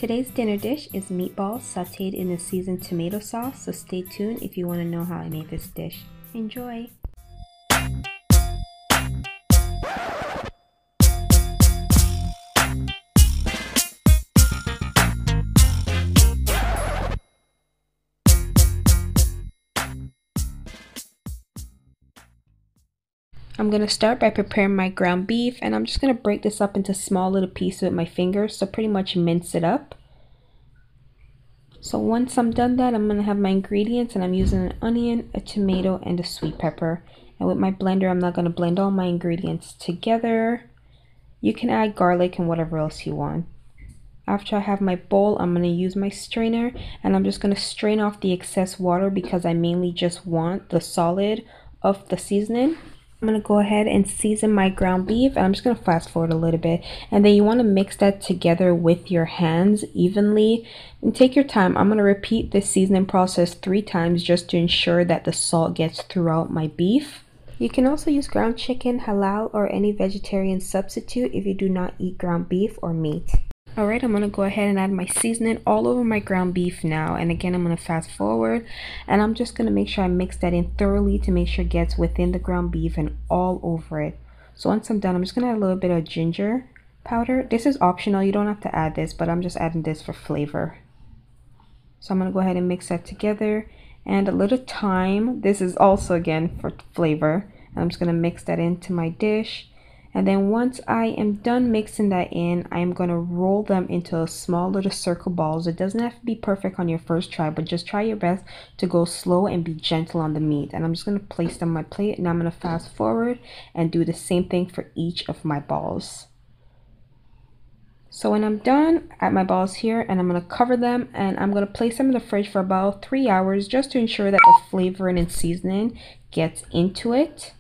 Today's dinner dish is meatballs sauteed in a seasoned tomato sauce, so stay tuned if you want to know how I made this dish. Enjoy! I'm going to start by preparing my ground beef, and I'm just going to break this up into small little pieces with my fingers, so pretty much mince it up. So once I'm done that, I'm going to have my ingredients, and I'm using an onion, a tomato, and a sweet pepper. And with my blender, I'm not going to blend all my ingredients together. You can add garlic and whatever else you want. After I have my bowl, I'm going to use my strainer, and I'm just going to strain off the excess water because I mainly just want the solid of the seasoning. I'm going to go ahead and season my ground beef, and I'm just going to fast forward a little bit, and then you want to mix that together with your hands evenly and take your time. I'm going to repeat this seasoning process 3 times just to ensure that the salt gets throughout my beef. You can also use ground chicken, halal, or any vegetarian substitute if you do not eat ground beef or meat. Alright, I'm going to go ahead and add my seasoning all over my ground beef now. And again, I'm going to fast forward. And I'm just going to make sure I mix that in thoroughly to make sure it gets within the ground beef and all over it. So once I'm done, I'm just going to add a little bit of ginger powder. This is optional. You don't have to add this, but I'm just adding this for flavor. So I'm going to go ahead and mix that together. And a little thyme. This is also, again, for flavor. I'm just going to mix that into my dish. And then once I am done mixing that in, I am going to roll them into small little circle balls. It doesn't have to be perfect on your first try, but just try your best to go slow and be gentle on the meat. And I'm just going to place them on my plate, and I'm going to fast forward and do the same thing for each of my balls. So when I'm done, add my balls here, and I'm going to cover them, and I'm going to place them in the fridge for about 3 hours just to ensure that the flavoring and seasoning gets into it.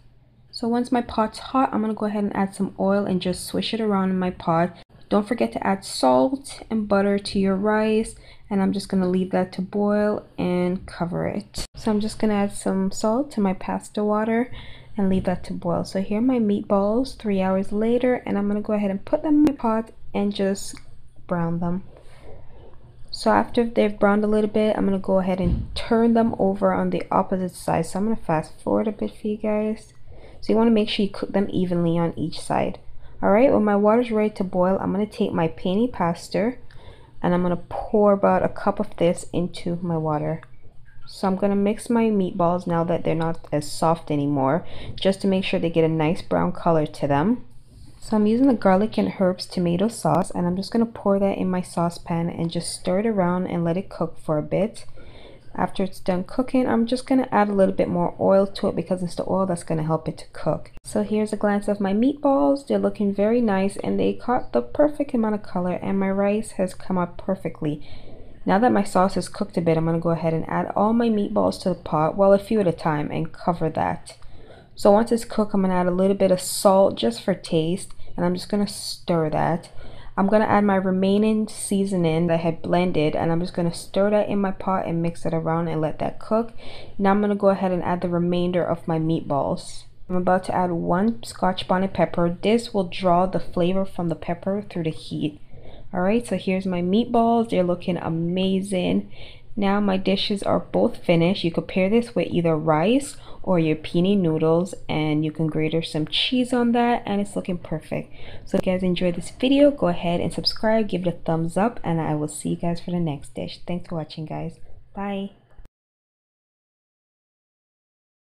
So once my pot's hot, I'm going to go ahead and add some oil and just swish it around in my pot. Don't forget to add salt and butter to your rice, and I'm just going to leave that to boil and cover it. So I'm just going to add some salt to my pasta water and leave that to boil. So here are my meatballs 3 hours later, and I'm going to go ahead and put them in my pot and just brown them. So after they've browned a little bit, I'm going to go ahead and turn them over on the opposite side. So I'm going to fast forward a bit for you guys. So you want to make sure you cook them evenly on each side. Alright, when my water's ready to boil, I'm going to take my penne pasta and I'm going to pour about a cup of this into my water. So I'm going to mix my meatballs now that they're not as soft anymore, just to make sure they get a nice brown color to them. So I'm using the garlic and herbs tomato sauce, and I'm just going to pour that in my saucepan and just stir it around and let it cook for a bit. After it's done cooking, I'm just going to add a little bit more oil to it because it's the oil that's going to help it to cook. So here's a glance of my meatballs. They're looking very nice, and they caught the perfect amount of color, and my rice has come out perfectly. Now that my sauce is cooked a bit, I'm going to go ahead and add all my meatballs to the pot, well, a few at a time, and cover that. So once it's cooked, I'm going to add a little bit of salt just for taste, and I'm just going to stir that. I'm going to add my remaining seasoning that I had blended, and I'm just going to stir that in my pot and mix it around and let that cook. Now I'm going to go ahead and add the remainder of my meatballs. I'm about to add 1 Scotch bonnet pepper. This will draw the flavor from the pepper through the heat. Alright, so here's my meatballs. They're looking amazing. Now my dishes are both finished. You could pair this with either rice or your penne noodles, and you can grate some cheese on that, and it's looking perfect. So if you guys enjoyed this video, go ahead and subscribe, give it a thumbs up, and I will see you guys for the next dish. Thanks for watching, guys. Bye.